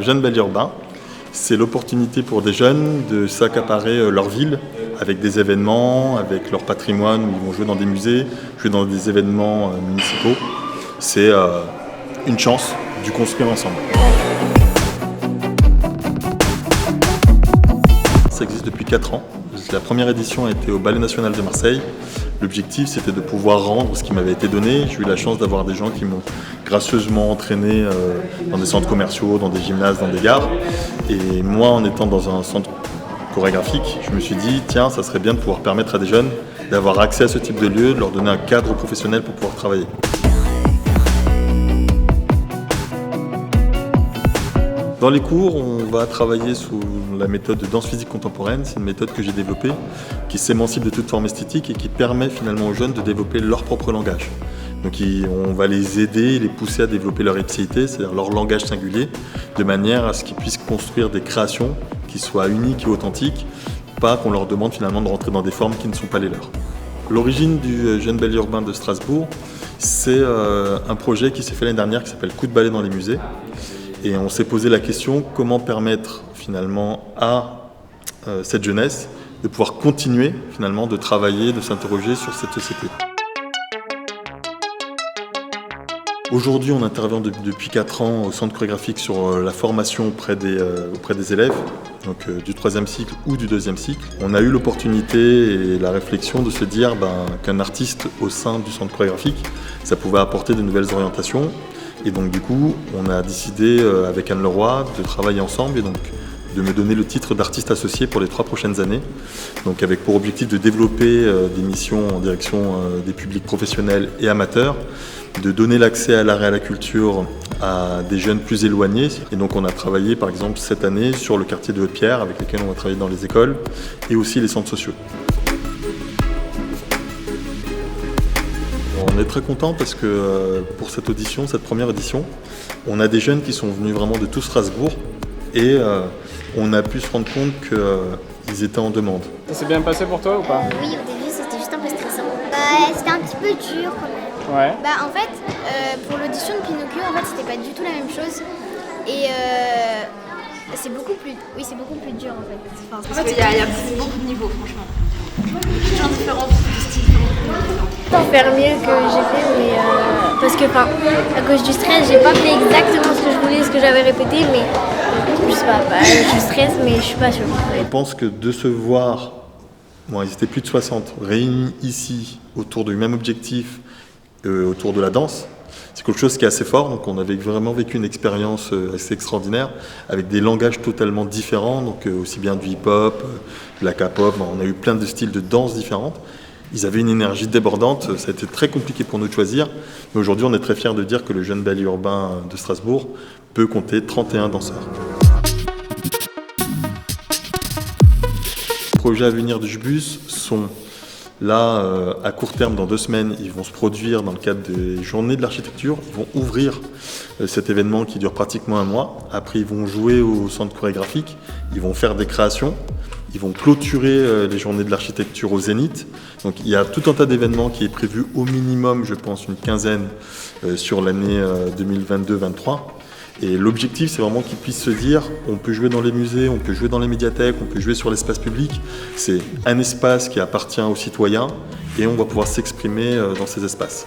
Jeune Bel Urbain. C'est l'opportunité pour des jeunes de s'accaparer leur ville avec des événements, avec leur patrimoine, où ils vont jouer dans des musées, jouer dans des événements municipaux. C'est une chance de construire ensemble. Ça existe depuis 4 ans. La première édition a été au Ballet National de Marseille. L'objectif, c'était de pouvoir rendre ce qui m'avait été donné. J'ai eu la chance d'avoir des gens qui m'ont gracieusement entraîné dans des centres commerciaux, dans des gymnases, dans des gares. Et moi, en étant dans un centre chorégraphique, je me suis dit, tiens, ça serait bien de pouvoir permettre à des jeunes d'avoir accès à ce type de lieu, de leur donner un cadre professionnel pour pouvoir travailler. Dans les cours, on va travailler sous la méthode de danse physique contemporaine. C'est une méthode que j'ai développée, qui s'émancipe de toute forme esthétique et qui permet finalement aux jeunes de développer leur propre langage. Donc on va les aider, les pousser à développer leur ipséité, c'est-à-dire leur langage singulier, de manière à ce qu'ils puissent construire des créations qui soient uniques et authentiques, pas qu'on leur demande finalement de rentrer dans des formes qui ne sont pas les leurs. L'origine du Jeune Bel Urbain de Strasbourg, c'est un projet qui s'est fait l'année dernière qui s'appelle Coup de balai dans les musées. Et on s'est posé la question comment permettre finalement à cette jeunesse de pouvoir continuer finalement de travailler, de s'interroger sur cette société. Aujourd'hui, on intervient depuis 4 ans au centre chorégraphique sur la formation auprès des élèves, donc du 3e cycle ou du 2e cycle. On a eu l'opportunité et la réflexion de se dire qu'un artiste au sein du centre chorégraphique, ça pouvait apporter de nouvelles orientations. Et donc du coup, on a décidé avec Anne Leroy de travailler ensemble et donc de me donner le titre d'artiste associé pour les 3 prochaines années. Donc avec pour objectif de développer des missions en direction des publics professionnels et amateurs, de donner l'accès à l'art et à la culture à des jeunes plus éloignés. Et donc on a travaillé par exemple cette année sur le quartier de Haute-Pierre avec lesquels on va travailler dans les écoles et aussi les centres sociaux. On est très content parce que pour cette audition, cette première édition, on a des jeunes qui sont venus vraiment de tout Strasbourg et on a pu se rendre compte qu'ils étaient en demande. Ça s'est bien passé pour toi ou pas? Oui, au début c'était juste un peu stressant. C'était un petit peu dur quand même. Ouais. En fait, pour l'audition de Pinocchio, en fait c'était pas du tout la même chose. Et c'est beaucoup plus dur en fait. Parce qu'il y a beaucoup de niveaux franchement. Des gens différents, de styles différents. Faire mieux que j'ai fait, mais parce que à cause du stress, j'ai pas fait exactement ce que je voulais, ce que j'avais répété, mais je sais pas, je stresse, mais je suis pas sûre. Je pense que de se voir, ils étaient plus de 60 réunis ici autour du même objectif, autour de la danse, c'est quelque chose qui est assez fort. Donc on avait vraiment vécu une expérience assez extraordinaire avec des langages totalement différents, donc aussi bien du hip-hop, de la K-pop, on a eu plein de styles de danse différentes. Ils avaient une énergie débordante, ça a été très compliqué pour nous de choisir, mais aujourd'hui on est très fiers de dire que le Jeune Bel Urbain de Strasbourg peut compter 31 danseurs. Les projets à venir du JBUS sont là, à court terme, dans 2 semaines, ils vont se produire dans le cadre des Journées de l'Architecture. Ils vont ouvrir cet événement qui dure pratiquement 1 mois. Après, ils vont jouer au centre chorégraphique, ils vont faire des créations. Ils vont clôturer les Journées de l'Architecture au Zénith. Donc il y a tout un tas d'événements qui est prévu au minimum, je pense, une quinzaine sur l'année 2022-23. Et l'objectif, c'est vraiment qu'ils puissent se dire, on peut jouer dans les musées, on peut jouer dans les médiathèques, on peut jouer sur l'espace public. C'est un espace qui appartient aux citoyens et on va pouvoir s'exprimer dans ces espaces.